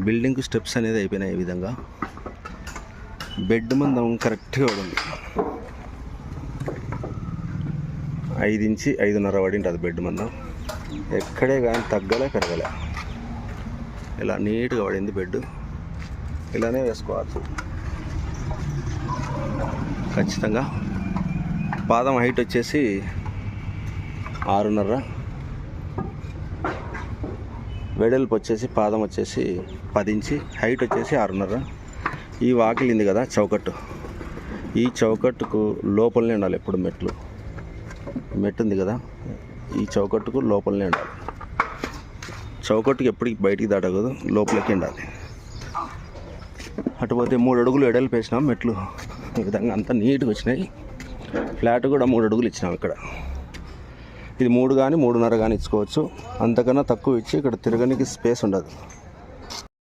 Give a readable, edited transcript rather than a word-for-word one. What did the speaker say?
Building steps అనేది అయిపోయినాయి. ఈ విధంగా బెడ్ మందం కరెక్ట్గా పడింది. 5 ఇంచి 5.5 పడింది అది బెడ్ మందం. ఎక్కడే కానీ తగ్గలే పెరగలే. ఇలా నీట్గా పడింది బెడ్. ఇలానే వేసుకోవచ్చు ఖచ్చితంగా. పాదం హైట్ వచ్చేసి 6.5, వెడల్పు వచ్చేసి పాదం వచ్చేసి 10 ఇంచి, హైట్ వచ్చేసి 6.5. ఈ వాకిలి ఉంది కదా చౌకట్టు, ఈ చౌకట్టుకు లోపలనే ఉండాలి ఎప్పుడు మెట్లు. మెట్టు ఉంది కదా, ఈ చౌకట్టుకు లోపలనే ఉండాలి. చౌకట్టుకు ఎప్పటికి బయటికి దాటకూడదు, లోపలికి ఉండాలి. అటుపోతే 3 అడుగులు ఎడలు వేసినాం మెట్లు. ఈ విధంగా అంతా నీట్గా వచ్చినాయి. ఫ్లాట్ కూడా 3 అడుగులు ఇచ్చినాం ఇక్కడ. ఇది 3 కానీ 3.5 కానీ ఇచ్చుకోవచ్చు. అంతకన్నా తక్కువ ఇచ్చి ఇక్కడ తిరగడానికి స్పేస్ ఉండదు.